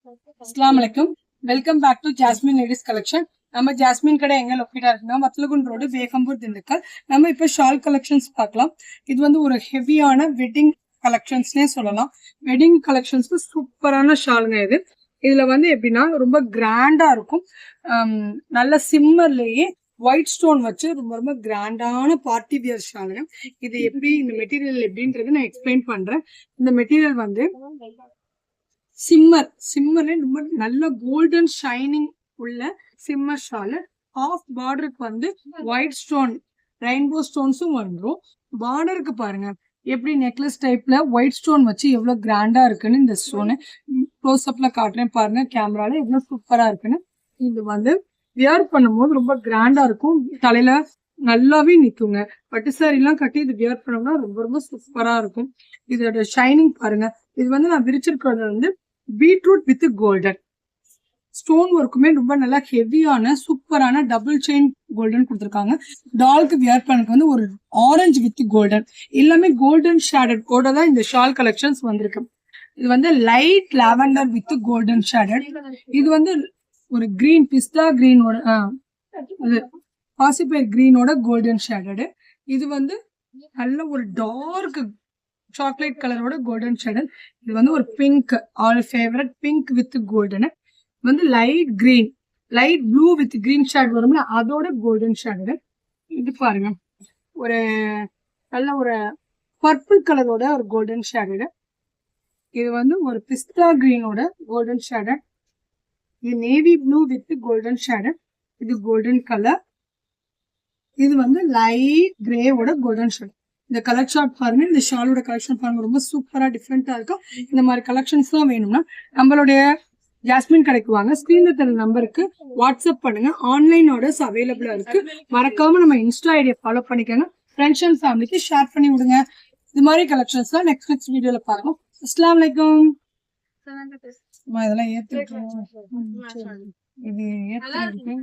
Assalamu alaikum. Welcome back to Jasmine Ladies Collection. நம்ம jasmine கடை எங்க லொக்கேட் இருக்குன்னா வத்தலகுண்ட் ரோடு வேகம்பூர் திண்டுக்கல். நம்ம இப்ப ஷால் கலெக்ஷன்ஸ் பார்க்கலாம். இது வந்து ஒரு ஹெவியான வெட்டிங் கலெக்ஷன்ஸ்னே சொல்லலாம். வெட்டிங் கலெக்ஷன்ஸ்க்கு சூப்பரான ஷாலுங்க இது. இதுல வந்து எப்படின்னா ரொம்ப கிராண்டா இருக்கும். நல்ல சிம்மர்லயே ஒயிட் ஸ்டோன் வச்சு ரொம்ப ரொம்ப கிராண்டான பார்ட்டி வியர் ஷாலுங்க. இது எப்படி இந்த மெட்டீரியல் எப்படின்றது நான் எக்ஸ்பிளைன் பண்றேன். இந்த மெட்டீரியல் வந்து சிம்மர்ல ரொம்ப நல்ல கோல்டன் ஷைனிங் உள்ள சிம்மர் ஷால். ஹாஃப் பார்டருக்கு வந்து ஒயிட் ஸ்டோன் ரெயின்போ ஸ்டோன்ஸும் வந்துடும். பார்டருக்கு பாருங்க எப்படி நெக்லஸ் டைப்ல ஒயிட் ஸ்டோன் வச்சு எவ்வளவு கிராண்டா இருக்குன்னு இந்த ஸ்டோனு க்ளோஸ் அப்ல காட்டுறேன் பாருங்க. கேமரால எவ்வளவு சூப்பரா இருக்குன்னு. இது வந்து வியர் பண்ணும்போது ரொம்ப கிராண்டா இருக்கும். தலையில நல்லாவே நிக்குங்க. பட்டு சாரி எல்லாம் கட்டி இது வியர் பண்ணோம்னா ரொம்ப ரொம்ப சூப்பரா இருக்கும். இதோட ஷைனிங் பாருங்க. இது வந்து நான் விரிச்சிருக்கிறது வந்து பீட்ரூட் வித் கோல்டன் ஸ்டோன் ஒர்க்குமே ரொம்ப நல்லா ஹெவியான சூப்பரான டபுள் செயின் கோல்டன் கொடுத்துருக்காங்க. டால்க்கு வியர் பண்ணக்கு வந்து ஒரு ஆரஞ்சு வித் கோல்டன் எல்லாமே கோல்டன் ஷேடட் ஓட தான் இந்த ஷால் கலெக்ஷன்ஸ் வந்திருக்கு. இது வந்து light lavender with golden shaded. இது வந்து ஒரு கிரீன் பிஸ்தா கிரீனோட பாசிபயர் கிரீனோட கோல்டன் ஷேடட். இது வந்து நல்ல ஒரு டார்க் சாக்லேட் கலரோட கோல்டன் ஷேடட். இது வந்து ஒரு pink all favourite pink with golden. வந்து light green light blue with green shade வரும்ல அதோட கோல்டன் ஷேடட். இது பாருங்க ஒரு நல்ல ஒரு பர்பிள் கலரோட ஒரு கோல்டன் ஷேடட். இது வந்து ஒரு பிஸ்தா கிரீனோட கோல்டன் ஷேடட். இது navy blue with golden shaded. இது கோல்டன் கலர். இது வந்து லைட் கிரேவோட கோல்டன் ஷேடட். இந்த கலர் ஷார்ட் பாருங்க. இந்த ஷாலோட கலெக்ஷன் பாருங்க ரொம்ப சூப்பரா டிஃப்ரெண்டா இருக்கும். இந்த மாதிரி கலெக்ஷன்ஸ் எல்லாம் வேணும்னா நம்மளுடைய ஜாஸ்மின் கடைக்கு வாங்க. ஸ்கிரீன்ல தர நம்பருக்கு வாட்ஸ்அப் பண்ணுங்க. ஆன்லைன் ஆர்டர்ஸ் அவைலபிளா இருக்கு. மறக்காம நம்ம இன்ஸ்டா ஐடியை ஃபாலோ பண்ணிக்கோங்க. ஃப்ரெண்ட்ஸ் அண்ட் ஃபேமிலிக்கு ஷேர் பண்ணி விடுங்க. இது மாதிரி கலெக்ஷன்ஸ் தான் நெக்ஸ்ட் வீடியோல பார்க்கலாம். அஸ்ஸலாமு அலைக்கும். இதெல்லாம் ஏத்து இது ஏத்து